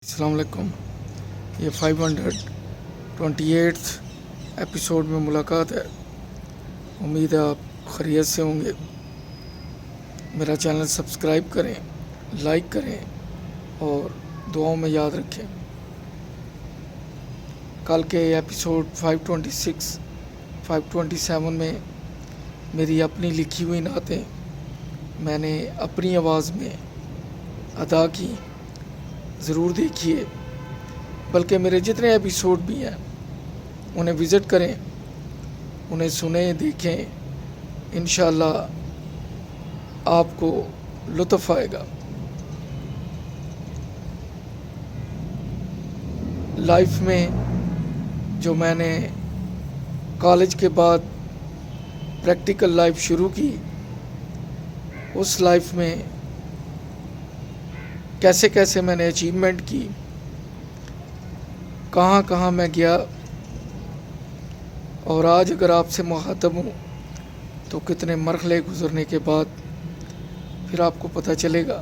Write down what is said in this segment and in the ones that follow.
السلام علیکم. یہ 528 ایپیسوڈ میں ملاقات ہے. امید ہے آپ خیریت سے ہوں گے. میرا چینل سبسکرائب کریں، لائک کریں اور دعاؤں میں یاد رکھیں. کل کے ایپیسوڈ 526 527 میں میری اپنی لکھی ہوئی نعتیں میں نے اپنی آواز میں ادا کی. ضرور دیکھیے، بلکہ میرے جتنے ایپیسوڈ بھی ہیں انہیں وزٹ کریں، انہیں سنیں، دیکھیں. انشاءاللہ آپ کو لطف آئے گا. لائف میں جو میں نے کالج کے بعد پریکٹیکل لائف شروع کی، اس لائف میں کیسے کیسے میں نے اچیومنٹ کی، کہاں کہاں میں گیا، اور آج اگر آپ سے مخاطب ہوں تو کتنے مرحلے گزرنے کے بعد پھر آپ کو پتہ چلے گا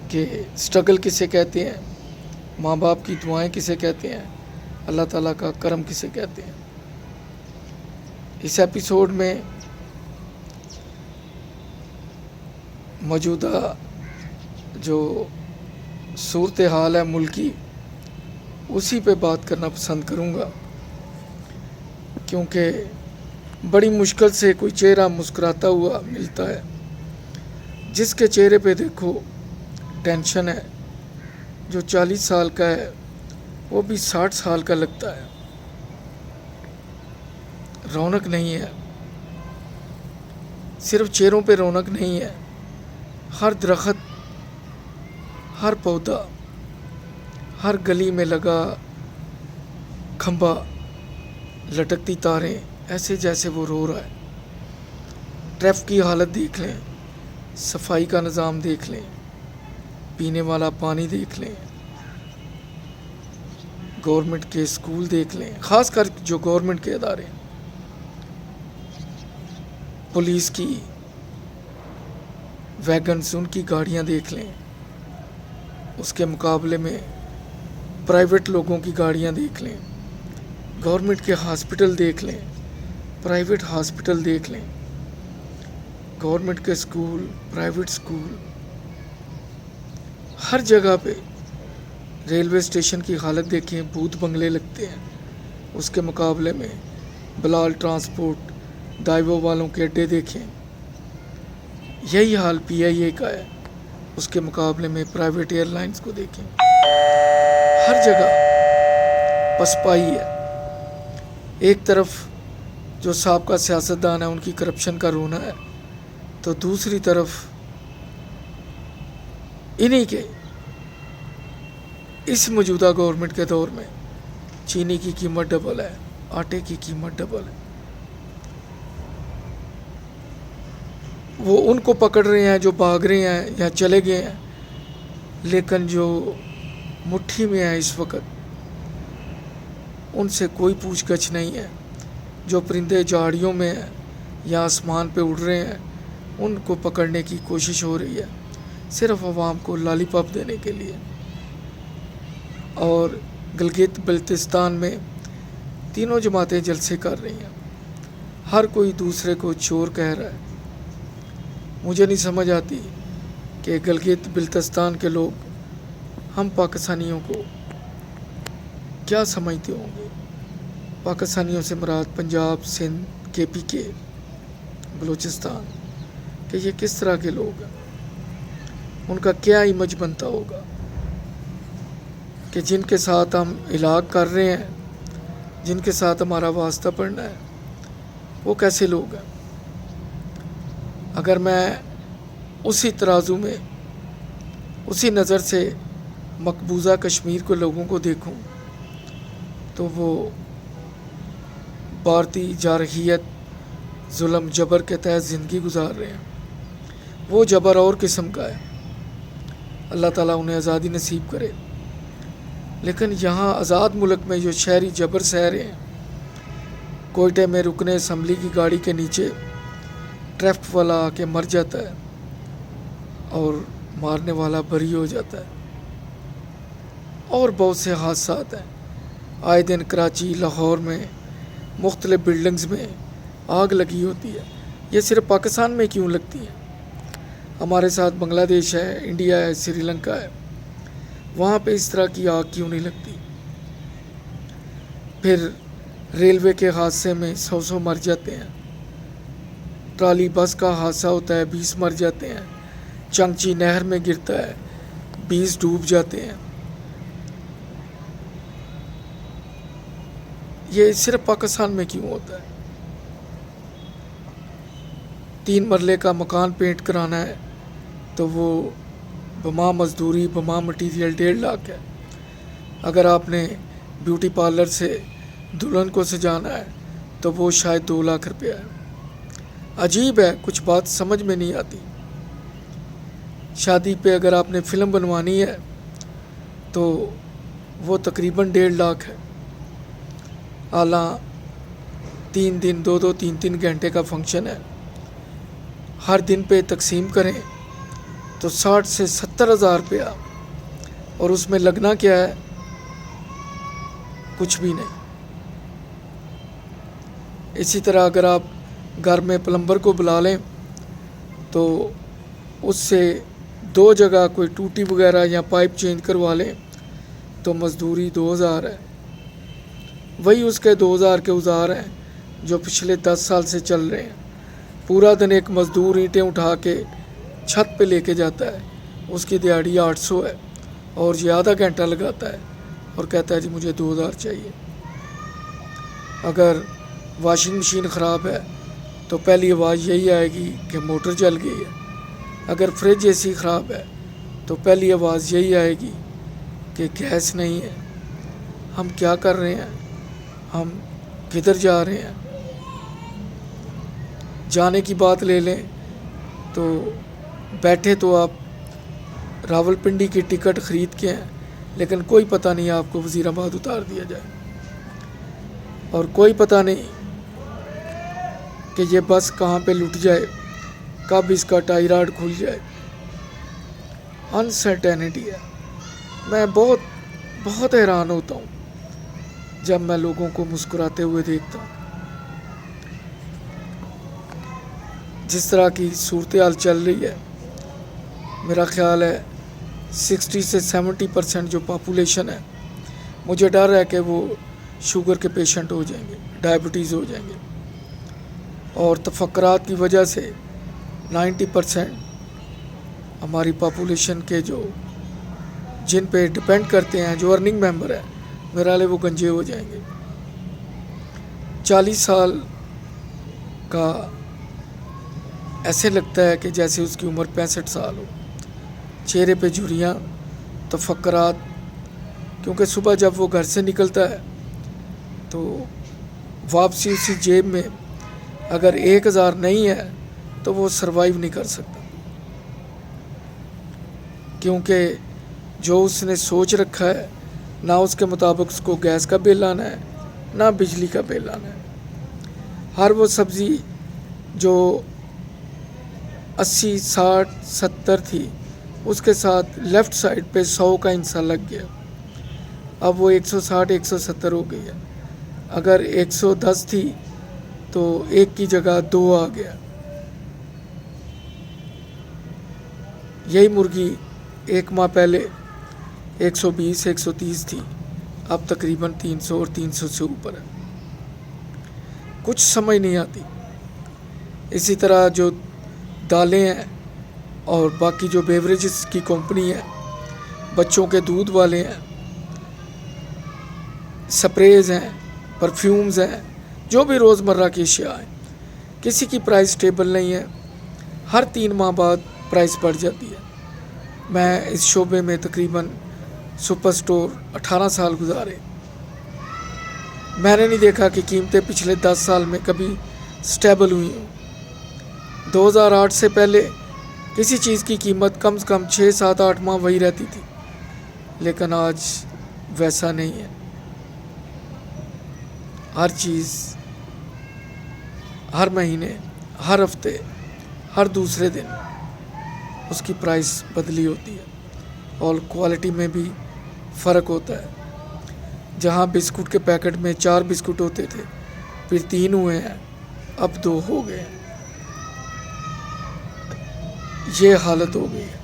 کہ سٹرگل کسے کہتے ہیں، ماں باپ کی دعائیں کسے کہتے ہیں، اللہ تعالیٰ کا کرم کسے کہتے ہیں. اس ایپیسوڈ میں موجودہ جو صورتحال ہے ملکی، اسی پہ بات کرنا پسند کروں گا، کیونکہ بڑی مشکل سے کوئی چہرہ مسکراتا ہوا ملتا ہے. جس کے چہرے پہ دیکھو ٹینشن ہے، جو 40 سال کا ہے وہ بھی 60 سال کا لگتا ہے. رونق نہیں ہے، صرف چہروں پہ رونق نہیں ہے. ہر درخت، ہر پودا، ہر گلی میں لگا کھمبا، لٹکتی تاریں، ایسے جیسے وہ رو رہا ہے. ٹریفک کی حالت دیکھ لیں، صفائی کا نظام دیکھ لیں، پینے والا پانی دیکھ لیں، گورنمنٹ کے اسکول دیکھ لیں، خاص کر جو گورنمنٹ کے ادارے، پولیس کی ویگنز، ان کی گاڑیاں دیکھ لیں. اس کے مقابلے میں پرائیویٹ لوگوں کی گاڑیاں دیکھ لیں. گورنمنٹ کے ہاسپٹل دیکھ لیں، پرائیویٹ ہاسپٹل دیکھ لیں. گورنمنٹ کے اسکول، پرائیویٹ اسکول، ہر جگہ پہ. ریلوے اسٹیشن کی حالت دیکھیں، بھوت بنگلے لگتے ہیں. اس کے مقابلے میں بلال ٹرانسپورٹ، دائیو والوں کے اڈے دیکھیں. یہی حال پی آئی اے کا ہے. اس کے مقابلے میں پرائیویٹ ایئر لائنز کو دیکھیں. ہر جگہ پسپائی ہے. ایک طرف جو سابقہ سیاستدان ہیں ان کی کرپشن کا رونا ہے، تو دوسری طرف انہی کے اس موجودہ گورنمنٹ کے دور میں چینی کی قیمت ڈبل ہے، آٹے کی قیمت ڈبل ہے. وہ ان کو پکڑ رہے ہیں جو بھاگ رہے ہیں یا چلے گئے ہیں، لیکن جو مٹھی میں ہیں اس وقت ان سے کوئی پوچھ گچھ نہیں ہے. جو پرندے جھاڑیوں میں ہیں یا آسمان پہ اڑ رہے ہیں ان کو پکڑنے کی کوشش ہو رہی ہے، صرف عوام کو لالی پاپ دینے کے لیے. اور گلگت بلتستان میں تینوں جماعتیں جلسے کر رہی ہیں، ہر کوئی دوسرے کو چور کہہ رہا ہے. مجھے نہیں سمجھ آتی کہ گلگت بلتستان کے لوگ ہم پاکستانیوں کو کیا سمجھتے ہوں گے. پاکستانیوں سے مراد پنجاب، سندھ، کے پی کے، بلوچستان، کہ یہ کس طرح کے لوگ ہیں. ان کا کیا امیج بنتا ہوگا کہ جن کے ساتھ ہم علاج کر رہے ہیں، جن کے ساتھ ہمارا واسطہ پڑنا ہے، وہ کیسے لوگ ہیں. اگر میں اسی ترازو میں، اسی نظر سے مقبوضہ کشمیر کو لوگوں کو دیکھوں تو وہ بھارتی جارحیت، ظلم، جبر کے تحت زندگی گزار رہے ہیں. وہ جبر اور قسم کا ہے، اللہ تعالیٰ انہیں آزادی نصیب کرے. لیکن یہاں آزاد ملک میں جو شہری جبر سہ رہے ہیں، کوئٹے میں رکن اسمبلی کی گاڑی کے نیچے ٹریفک والا آ کے مر جاتا ہے اور مارنے والا بری ہو جاتا ہے۔ اور بہت سے حادثات ہیں، آئے دن کراچی، لاہور میں مختلف بلڈنگز میں آگ لگی ہوتی ہے۔ یہ صرف پاکستان میں کیوں لگتی ہے؟ ہمارے ساتھ بنگلہ دیش ہے، انڈیا ہے، سری لنکا ہے، وہاں پہ اس طرح کی آگ کیوں نہیں لگتی؟ پھر ریلوے کے حادثے میں 100 مر جاتے ہیں، ٹرالی بس کا حادثہ ہوتا ہے، 20 مر جاتے ہیں، چنگچی نہر میں گرتا ہے، 20 ڈوب جاتے ہیں۔ یہ صرف پاکستان میں کیوں ہوتا ہے؟ 3 مرلے کا مکان پینٹ کرانا ہے تو وہ بما مزدوری، بما مٹیریل 1.5 لاکھ ہے۔ اگر آپ نے بیوٹی پارلر سے دلہن کو سجانا ہے تو وہ شاید 2 لاکھ روپیہ ہے۔ عجیب ہے، کچھ بات سمجھ میں نہیں آتی۔ شادی پہ اگر آپ نے فلم بنوانی ہے تو وہ تقریباً 1.5 لاکھ ہے، اعلیٰ 3 دن 2-3 گھنٹے کا فنکشن ہے، ہر دن پہ تقسیم کریں تو 60 سے 70 ہزار روپیہ، اور اس میں لگنا کیا ہے؟ کچھ بھی نہیں۔ اسی طرح اگر آپ گھر میں پلمبر کو بلا لیں تو اس سے 2 جگہ کوئی ٹوٹی وغیرہ یا پائپ چینج کروا لیں تو مزدوری 2000 ہے۔ وہی اس کے 2000 کے اوزار ہیں جو پچھلے 10 سال سے چل رہے ہیں۔ پورا دن ایک مزدور اینٹیں اٹھا کے چھت پہ لے کے جاتا ہے، اس کی دیہاڑی 800 ہے، اور یہ آدھا گھنٹہ لگاتا ہے اور کہتا ہے جی مجھے 2000 چاہیے۔ اگر واشنگ مشین خراب ہے تو پہلی آواز یہی آئے گی کہ موٹر جل گئی ہے۔ اگر فریج اے سی خراب ہے تو پہلی آواز یہی آئے گی کہ گیس نہیں ہے۔ ہم کیا کر رہے ہیں؟ ہم کدھر جا رہے ہیں؟ جانے کی بات لے لیں تو بیٹھے تو آپ راولپنڈی کی ٹکٹ خرید کے ہیں، لیکن کوئی پتہ نہیں آپ کو وزیر آباد اتار دیا جائے، اور کوئی پتہ نہیں کہ یہ بس کہاں پہ لٹ جائے، کب اس کا ٹائی راڈ کھل جائے۔ انسرٹینٹی ہے۔ میں بہت حیران ہوتا ہوں جب میں لوگوں کو مسکراتے ہوئے دیکھتا ہوں۔ جس طرح کی صورتحال چل رہی ہے، میرا خیال ہے 60 سے 70% جو پاپولیشن ہے، مجھے ڈر ہے کہ وہ شوگر کے پیشنٹ ہو جائیں گے، ڈائبٹیز ہو جائیں گے، اور تفکرات کی وجہ سے 90% ہماری پاپولیشن کے جن پہ ڈپینڈ کرتے ہیں، جو ارننگ ممبر ہیں، میرا لے وہ گنجے ہو جائیں گے۔ 40 سال کا ایسے لگتا ہے کہ جیسے اس کی عمر 65 سال ہو، چہرے پہ جھریاں، تفکرات، کیونکہ صبح جب وہ گھر سے نکلتا ہے تو واپسی اسی جیب میں اگر 1000 نہیں ہے تو وہ سروائیو نہیں کر سکتا، کیونکہ جو اس نے سوچ رکھا ہے نہ اس کے مطابق اس کو گیس کا بل آنا ہے نہ بجلی کا بل آنا ہے۔ ہر وہ سبزی جو 80 60 70 تھی، اس کے ساتھ لیفٹ سائڈ پہ 100 کا انسا لگ گیا، اب وہ 160 170 ہو گئی ہے۔ اگر 110 تھی تو 1 کی جگہ 2 آ گیا۔ یہی مرغی 1 ماہ پہلے 120 130 تھی، اب تقریباً 300 اور 300 سے اوپر ہے۔ کچھ سمجھ نہیں آتی۔ اسی طرح جو دالیں ہیں اور باقی جو بیوریجز کی کمپنی ہے، بچوں کے دودھ والے ہیں، سپریز ہیں، پرفیومز ہیں، جو بھی روزمرہ کی اشیاء ہیں، کسی کی پرائس سٹیبل نہیں ہے، ہر 3 ماہ بعد پرائس بڑھ جاتی ہے۔ میں اس شعبے میں تقریباً سپر سٹور 18 سال گزارے، میں نے نہیں دیکھا کہ قیمتیں پچھلے 10 سال میں کبھی سٹیبل ہوئی ہوں۔ 2008 سے پہلے کسی چیز کی قیمت کم سے کم 6 7 8 ماہ وہی رہتی تھی، لیکن آج ویسا نہیں ہے۔ ہر چیز ہر مہینے، ہر ہفتے، ہر دوسرے دن اس کی پرائس بدلی ہوتی ہے اور کوالٹی میں بھی فرق ہوتا ہے۔ جہاں بسکٹ کے پیکٹ میں 4 بسکٹ ہوتے تھے، پھر 3 ہوئے ہیں، اب 2 ہو گئے ہیں۔ یہ حالت ہو گئی ہے۔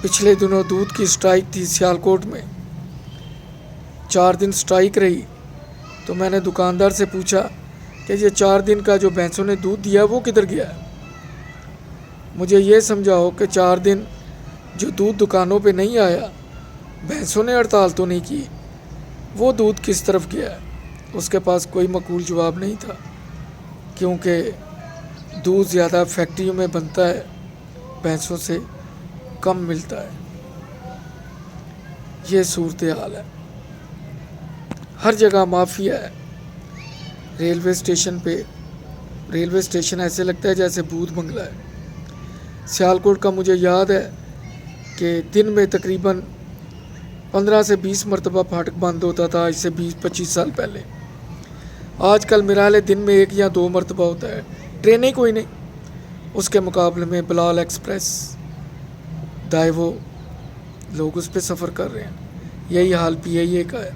پچھلے دنوں دودھ کی اسٹرائک تھی سیالکوٹ میں، 4 دن اسٹرائک رہی، تو میں نے دکاندار سے پوچھا کہ یہ 4 دن کا جو بھینسوں نے دودھ دیا وہ کدھر گیا ہے؟ مجھے یہ سمجھاؤ کہ 4 دن جو دودھ دکانوں پہ نہیں آیا، بھینسوں نے ہڑتال تو نہیں کی، وہ دودھ کس طرف گیا ہے؟ اس کے پاس کوئی معقول جواب نہیں تھا، کیونکہ دودھ زیادہ فیکٹریوں میں بنتا ہے، بھینسوں سے کم ملتا ہے۔ یہ صورتحال ہے۔ ہر جگہ مافیا ہے۔ ریلوے اسٹیشن ایسے لگتا ہے جیسے بھوت بنگلہ ہے۔ سیالکوٹ کا مجھے یاد ہے کہ دن میں تقریباً 15 سے 20 مرتبہ پھاٹک بند ہوتا تھا، اس سے 20-25 سال پہلے۔ آج کل میرا حال ہے دن میں 1 یا 2 مرتبہ ہوتا ہے، ٹرینیں کوئی نہیں۔ اس کے مقابلے میں بلال ایکسپریس، دائیوو، لوگ اس پہ سفر کر رہے ہیں۔ یہی حال پی آئی اے کا ہے۔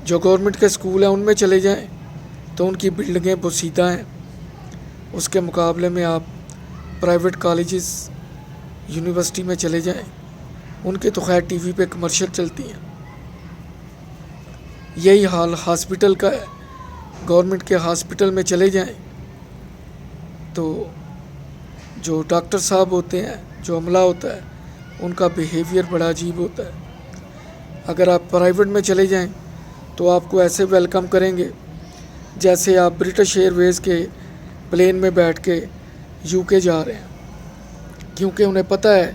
جو گورنمنٹ کے اسکول ہیں ان میں چلے جائیں تو ان کی بلڈنگیں بوسیدہ ہیں، اس کے مقابلے میں آپ پرائیویٹ کالجز، یونیورسٹی میں چلے جائیں، ان کے تو خیر ٹی وی پہ کمرشل چلتی ہیں۔ یہی حال ہاسپٹل کا ہے۔ گورنمنٹ کے ہاسپٹل میں چلے جائیں تو جو ڈاکٹر صاحب ہوتے ہیں، جو عملہ ہوتا ہے، ان کا بیہیویئر بڑا عجیب ہوتا ہے۔ اگر آپ پرائیویٹ میں چلے جائیں تو آپ کو ایسے ویلکم کریں گے جیسے آپ برٹش ایئر ویز کے پلین میں بیٹھ کے یو کے جا رہے ہیں، کیونکہ انہیں پتہ ہے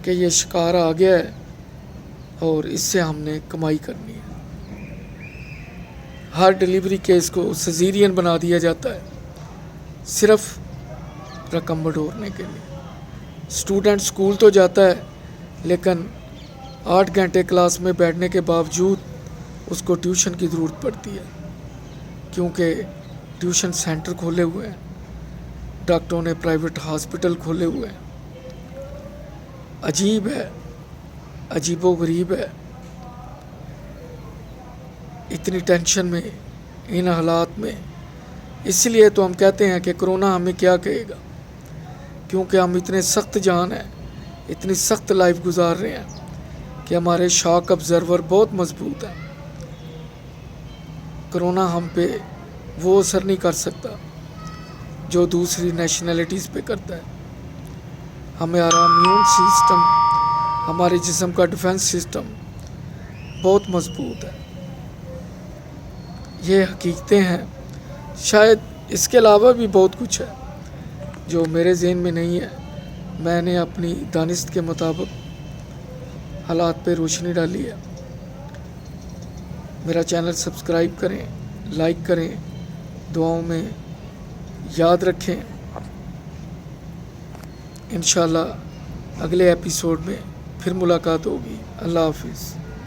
کہ یہ شکار آ گیا ہے اور اس سے ہم نے کمائی کرنی ہے۔ ہر ڈیلیوری کیس کو سیزیرین بنا دیا جاتا ہے صرف رقم بٹورنے کے لیے۔ اسٹوڈنٹ اسکول تو جاتا ہے لیکن 8 گھنٹے کلاس میں بیٹھنے کے باوجود اس کو ٹیوشن کی ضرورت پڑتی ہے، کیونکہ ٹیوشن سینٹر کھولے ہوئے ہیں، ڈاکٹروں نے پرائیویٹ ہاسپٹل کھولے ہوئے ہیں۔ عجیب ہے، عجیب و غریب ہے۔ اتنی ٹینشن میں، ان حالات میں، اس لیے تو ہم کہتے ہیں کہ کرونا ہمیں کیا کہے گا، کیونکہ ہم اتنے سخت جان ہیں، اتنی سخت لائف گزار رہے ہیں کہ ہمارے شاک ابزرور بہت مضبوط ہیں۔ کرونا ہم پہ وہ اثر نہیں کر سکتا جو دوسری نیشنلٹیز پہ کرتا ہے۔ ہمارا امیون سسٹم، ہمارے جسم کا ڈیفنس سسٹم بہت مضبوط ہے۔ یہ حقیقتیں ہیں۔ شاید اس کے علاوہ بھی بہت کچھ ہے جو میرے ذہن میں نہیں ہے۔ میں نے اپنی دانست کے مطابق حالات پہ روشنی ڈالی ہے۔ میرا چینل سبسکرائب کریں، لائک کریں، دعاؤں میں یاد رکھیں۔ انشاءاللہ اگلے ایپیسوڈ میں پھر ملاقات ہوگی۔ اللہ حافظ۔